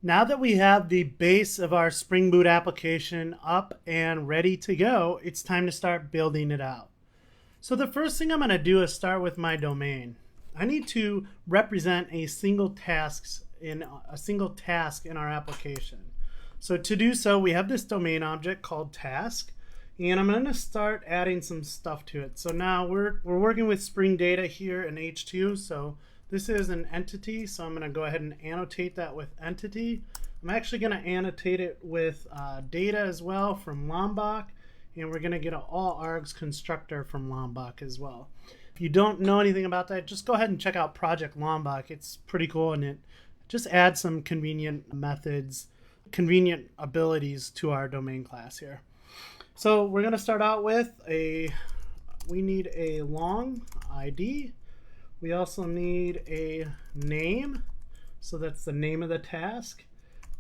Now that we have the base of our Spring Boot application up and ready to go, it's time to start building it out. So the first thing I'm going to do is start with my domain. I need to represent a single task in our application. So to do so, we have this domain object called task, and I'm going to start adding some stuff to it. So now we're working with Spring Data here in H2. So this is an entity, so I'm going to go ahead and annotate that with entity. I'm actually going to annotate it with data as well from Lombok, and we're going to get an all args constructor from Lombok as well. If you don't know anything about that, just go ahead and check out Project Lombok. It's pretty cool, and it just adds some convenient methods, convenient abilities to our domain class here. So we're going to start out with we need a long ID. We also need a name, so that's the name of the task.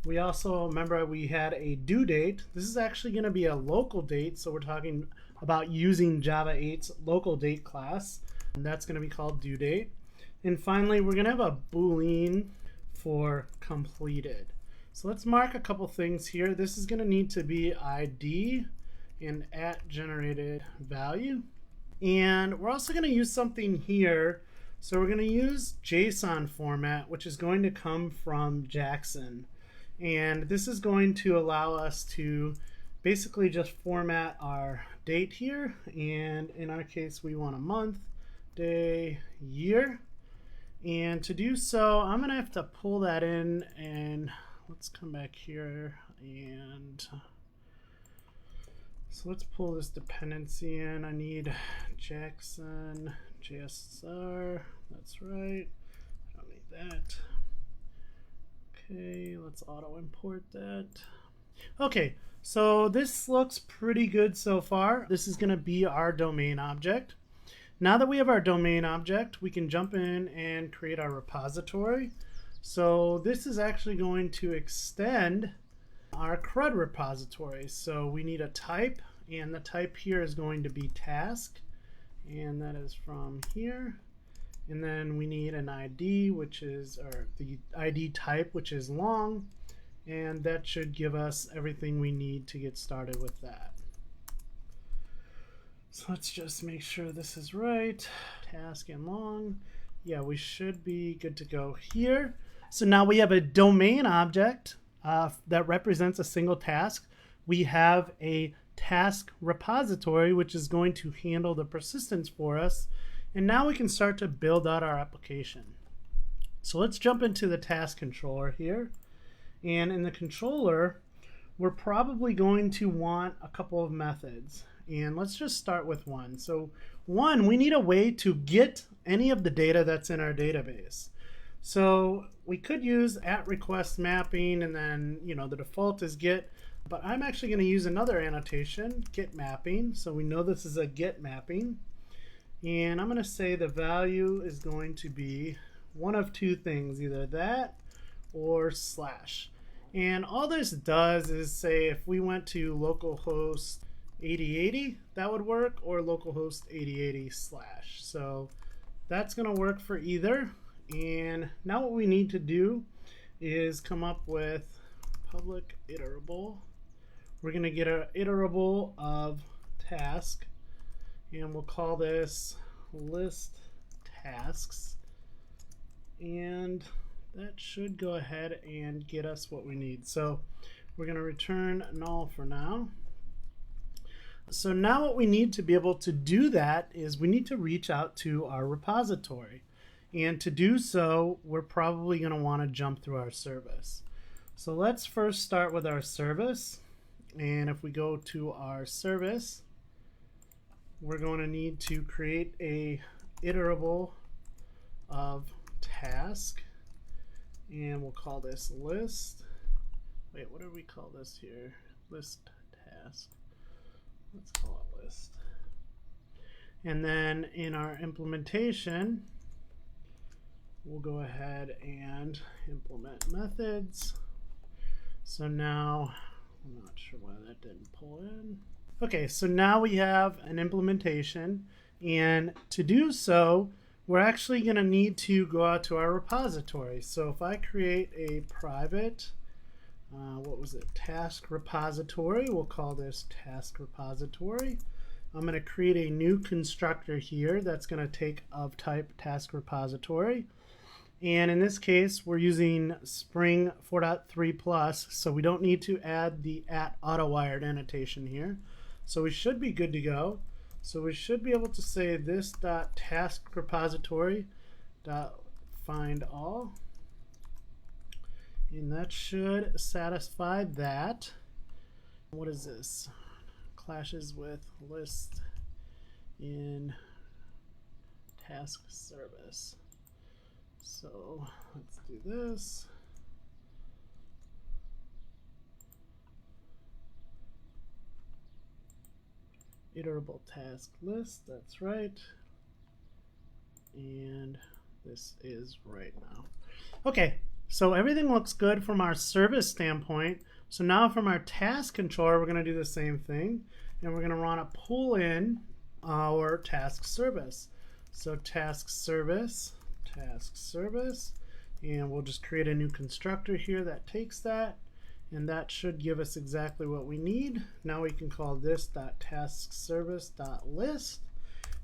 We also, remember we had a due date. This is actually going to be a local date, so we're talking about using Java 8's local date class, and that's going to be called due date. And finally, we're going to have a Boolean for completed. So let's mark a couple things here. This is going to need to be ID and @generated value. And we're also going to use something here. So we're going to use JSON format, which is going to come from Jackson. And this is going to allow us to basically just format our date here. And in our case, we want a month, day, year. And to do so, I'm going to have to pull that in, and let's come back here. And so let's pull this dependency in. I need Jackson JSR. That's right. I don't need that. Okay, let's auto import that. Okay, so this looks pretty good so far. This is going to be our domain object. Now that we have our domain object, we can jump in and create our repository. So this is actually going to extend our CRUD repository. So we need a type, and the type here is going to be task, and that is from here. And then we need an ID, which is, or the ID type, which is long, and that should give us everything we need to get started with that. So let's just make sure this is right. Task and long. Yeah, we should be good to go here. So now we have a domain object that represents a single task. We have a task repository, which is going to handle the persistence for us. And now we can start to build out our application. So let's jump into the task controller here. And in the controller, we're probably going to want a couple of methods. And let's just start with one. So one, we need a way to get any of the data that's in our database. So we could use @request mapping, and then the default is get, but I'm actually going to use another annotation, get mapping. So we know this is a get mapping. And I'm going to say the value is going to be one of two things, either that or slash. And all this does is say if we went to localhost 8080, that would work, or localhost 8080 slash. So that's going to work for either. And now what we need to do is come up with public iterable. We're going to get an iterable of task, and we'll call this list tasks. And that should go ahead and get us what we need. So we're going to return null for now. So now what we need to be able to do that is we need to reach out to our repository. And to do so, we're probably going to want to jump through our service. So let's first start with our service. And if we go to our service, we're going to need to create a iterable of task. And we'll call this list. Wait, what do we call this here? List task. Let's call it list. And then in our implementation, we'll go ahead and implement methods. So now, I'm not sure why that didn't pull in. Okay, so now we have an implementation, and to do so, we're actually going to need to go out to our repository. So if I create a private what was it? Task repository. We'll call this task repository. I'm going to create a new constructor here that's going to take of type task repository. And in this case, we're using Spring 4.3 plus, so we don't need to add the @autowired annotation here. So we should be good to go. So we should be able to say this .task repository .find all. And that should satisfy that. What is this? Clashes with list in task service. So let's do this. Iterable task list, that's right. And this is right now. Okay, so everything looks good from our service standpoint. So now from our task controller, we're going to do the same thing. And we're going to want to pull in our task service. So task service, and we'll just create a new constructor here that takes that. And that should give us exactly what we need. Now we can call this .taskService.list.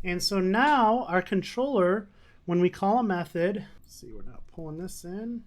And so now our controller, when we call a method, let's see, we're not pulling this in.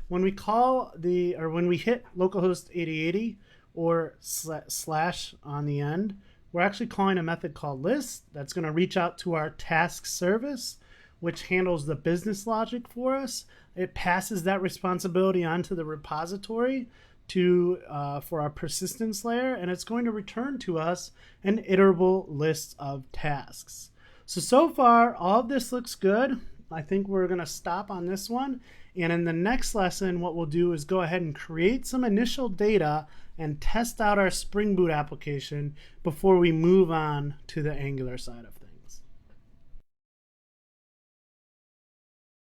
When we call when we hit localhost 8080 or slash on the end, we're actually calling a method called list that's going to reach out to our task service, which handles the business logic for us. It passes that responsibility onto the repository for our persistence layer, and it's going to return to us an iterable list of tasks. So far, all of this looks good. I think we're going to stop on this one. And in the next lesson, what we'll do is go ahead and create some initial data and test out our Spring Boot application before we move on to the Angular side of things.